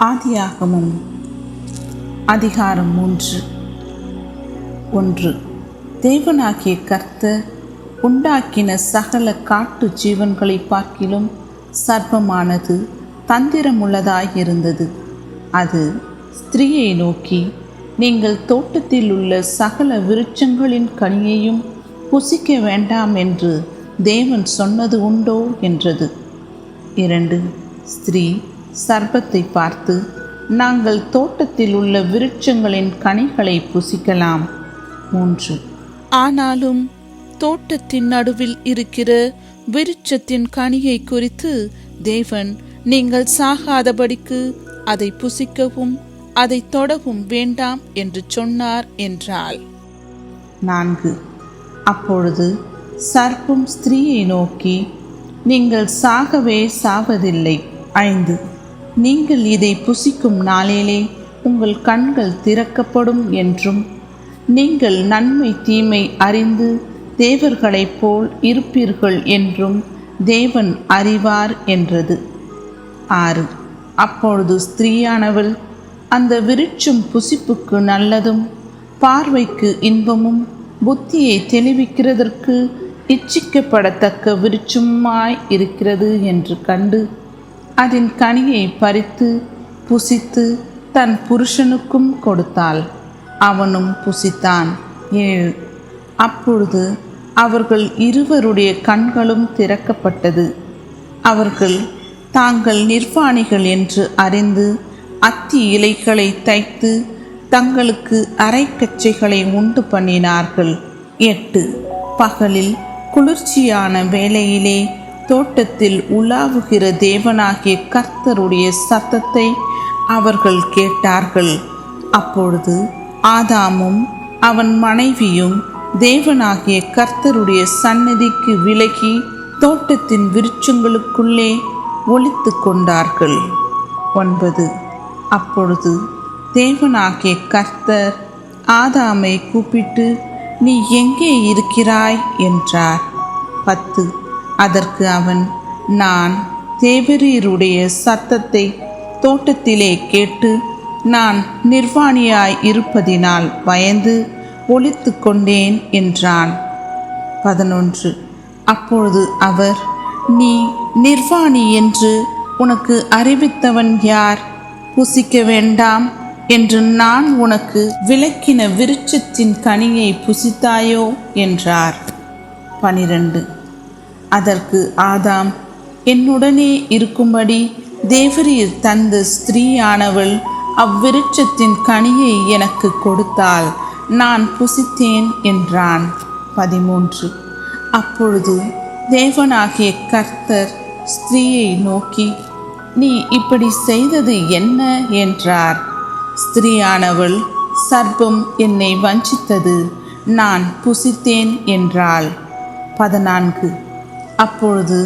ஆதியாகமம் அதிகாரம் 3. 1. தேவனாகிய கர்த்தர் உண்டாக்கின சகல காட்டு ஜீவன்களை பார்க்கிலும் சர்ப்பமானது தந்திரமுள்ளதாயிருந்தது. அது ஸ்திரீயை நோக்கி, நீங்கள் தோட்டத்தில் உள்ள சகல விருட்சங்களின் கனியையும் புசிக்க வேண்டாம் என்று தேவன் சொன்னது உண்டோ என்றது. 2. ஸ்திரீ சர்ப்பத்தை பார்த்து, நாங்கள் தோட்டத்தில் உள்ள விருட்சங்களின் கனிகளை புசிக்கலாம். 3. ஆனாலும் தோட்டத்தின் நடுவில் இருக்கிற விருட்சத்தின் கனியை குறித்து தேவன், நீங்கள் சாகாதபடிக்கு அதை புசிக்கவும் அதை தொடவும் வேண்டாம் என்று சொன்னார் என்றாள். 4. அப்பொழுது சர்ப்பம் ஸ்திரீயை நோக்கி, நீங்கள் சாகவே சாவதில்லை. 5. நீங்கள் இதை புசிக்கும் நாளிலே உங்கள் கண்கள் திறக்கப்படும் என்றும் நீங்கள் நன்மை தீமை அறிந்து தேவர்களைப் போல் இருப்பீர்கள் என்றும் தேவன் அறிவார் என்றது. 6. அப்பொழுது ஸ்திரீயானவள், அந்த விருட்சம் புசிப்புக்கு நல்லதும் பார்வைக்கு இன்பமும் புத்தியை தெளிவிக்கிறதற்கு இச்சிக்கப்படத்தக்க விருட்சமாய் இருக்கிறது என்று கண்டு அதன் கனியை பறித்து புசித்து தன் புருஷனுக்கும் கொடுத்தாள். அவனும் புசித்தான். 7. அப்பொழுது அவர்கள் இருவருடைய கண்களும் திறக்கப்பட்டது. அவர்கள் தாங்கள் நிர்வாணிகள் என்று அறிந்து அத்தி இலைகளை தைத்து தங்களுக்கு அரைக்கச்சைகளை உண்டு பண்ணினார்கள். 8. பகலில் குளிர்ச்சியான வேளையிலே தோட்டத்தில் உலாவுகிற தேவனாகிய கர்த்தருடைய சத்தத்தை அவர்கள் கேட்டார்கள். அப்பொழுது ஆதாமும் அவன் மனைவியும் தேவனாகிய கர்த்தருடைய சந்நிதிக்கு விலகி தோட்டத்தின் விருட்சங்களுக்குள்ளே ஒளித்து கொண்டார்கள். 9. அப்பொழுது தேவனாகிய கர்த்தர் ஆதாமை கூப்பிட்டு, நீ எங்கே இருக்கிறாய் என்றார். 10. அதற்கு அவன், நான் தேவரீருடைய சத்தத்தை தோட்டத்திலே கேட்டு நான் நிர்வாணியாய் இருப்பதினால் பயந்து ஒளித்து கொண்டேன் என்றான். 11. அப்பொழுது அவர், நீ நிர்வாணி என்று உனக்கு அறிவித்தவன் யார்? புசிக்க வேண்டாம் என்று நான் உனக்கு விலக்கின விருட்சத்தின் கனியை புசித்தாயோ என்றார். 12. அதற்கு ஆதாம், என்னுடனே இருக்கும்படி தேவரீர் தந்த ஸ்திரீயானவள் அவ்விருட்சத்தின் கனியை எனக்கு கொடுத்தாள், நான் புசித்தேன் என்றான். 13. அப்பொழுது தேவனாகிய கர்த்தர் ஸ்திரீயை நோக்கி, நீ இப்படி செய்தது என்ன என்றார். ஸ்திரீயானவள், சர்ப்பம் என்னை வஞ்சித்தது, நான் புசித்தேன் என்றாள். 14. அப்பொழுது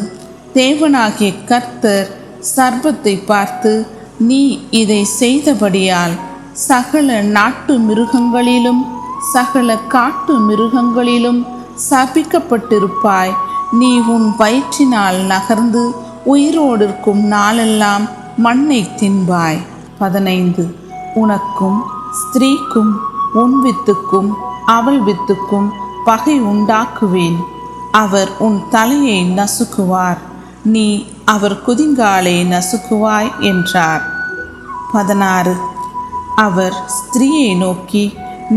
தேவனாகிய கர்த்தர் சர்ப்பத்தை பார்த்து, நீ இதை செய்தபடியால் சகல நாட்டு மிருகங்களிலும் சகல காட்டு மிருகங்களிலும் சபிக்கப்பட்டிருப்பாய். நீ உன் வயிற்றினால் நகர்ந்து உயிரோடிருக்கும் நாளெல்லாம் மண்ணை தின்பாய். 15. உனக்கும் ஸ்திரீக்கும் உன் வித்துக்கும் அவள் வித்துக்கும் பகை உண்டாக்குவேன். அவர் உன் தலையை நசுக்குவார், நீ அவர் குதிங்காலை நசுக்குவாய் என்றார். 16. அவர் ஸ்திரீயை நோக்கி,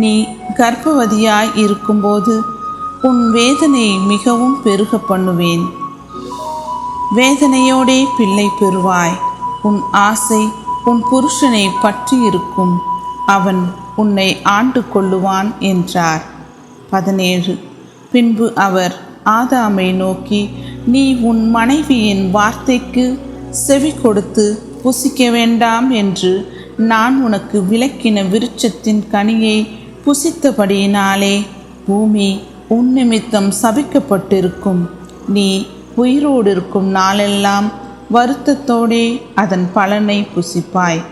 நீ கர்ப்பவதியாய் இருக்கும்போது உன் வேதனை மிகவும் பெருக பண்ணுவேன். வேதனையோடே பிள்ளை பெறுவாய். உன் ஆசை உன் புருஷனை பற்றி இருக்கும், அவன் உன்னை ஆண்டு கொள்ளுவான் என்றார். 17. பின்பு அவர் ஆதாமை நோக்கி, நீ உன் மனைவியின் வார்த்தைக்கு செவி கொடுத்து புசிக்க வேண்டாம் என்று நான் உனக்கு விலக்கின விருட்சத்தின் கனியை புசித்தபடியினாலே பூமி உன் நிமித்தம் சபிக்கப்பட்டிருக்கும். நீ உயிரோடு இருக்கும் நாளெல்லாம் வருத்தத்தோடே அதன் பலனை புசிப்பாய்.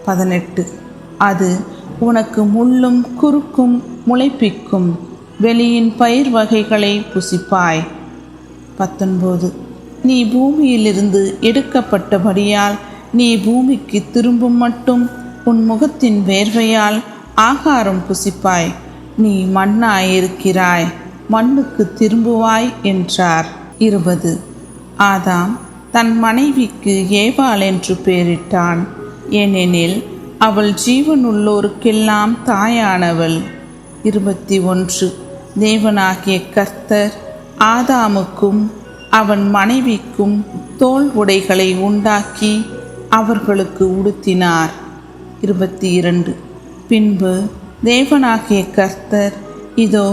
18. அது உனக்கு முள்ளும் குறுக்கும் முளைப்பிக்கும், வெளியின் பயிர் வகைகளை புசிப்பாய். 19. நீ பூமியிலிருந்து எடுக்கப்பட்டபடியால் நீ பூமிக்கு திரும்பும் மட்டும் உன் முகத்தின் வேர்வையால் ஆகாரம் புசிப்பாய். நீ மண்ணாயிருக்கிறாய், மண்ணுக்கு திரும்புவாய் என்றார். 20. ஆதாம் தன் மனைவிக்கு ஏவாள் என்று பெயரிட்டான், ஏனெனில் அவள் ஜீவனுள்ளோருக்கெல்லாம் தாயானவள். 21. தேவனாகிய கர்த்தர் ஆதாமுக்கும் அவன் மனைவிக்கும் தோல் உடைகளை உண்டாக்கி அவர்களுக்கு உடுத்தினார். 22. பின்பு தேவனாகிய கர்த்தர், இதோ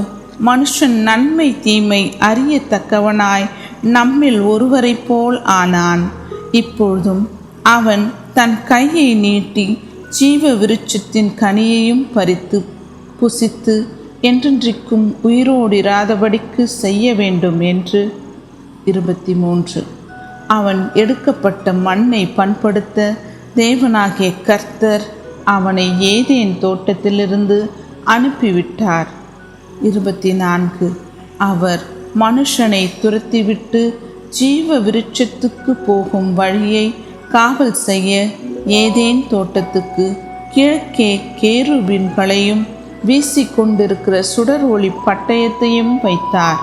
மனுஷன் நன்மை தீமை அறியத்தக்கவனாய் நம்மில் ஒருவரைப் போல் ஆனான். இப்பொழுதும் அவன் தன் கையை நீட்டி ஜீவ விருட்சத்தின் கனியையும் பறித்து புசித்து என்றென்றைக்கும் உயிரோடிராதபடிக்கு செய்ய வேண்டும் என்று. 23. அவன் எடுக்கப்பட்ட மண்ணை பண்படுத்த தேவனாகிய கர்த்தர் அவனை ஏதேன் தோட்டத்திலிருந்து அனுப்பிவிட்டார். 24. அவர் மனுஷனை துரத்திவிட்டு ஜீவ விருட்சத்துக்கு போகும் வழியை காவல் செய்ய ஏதேன் தோட்டத்துக்கு கிழக்கே கேருபீன்களையும் வீசிக்கொண்டிருக்கிற சுடர் ஒளி பட்டயத்தையும் வைத்தார்.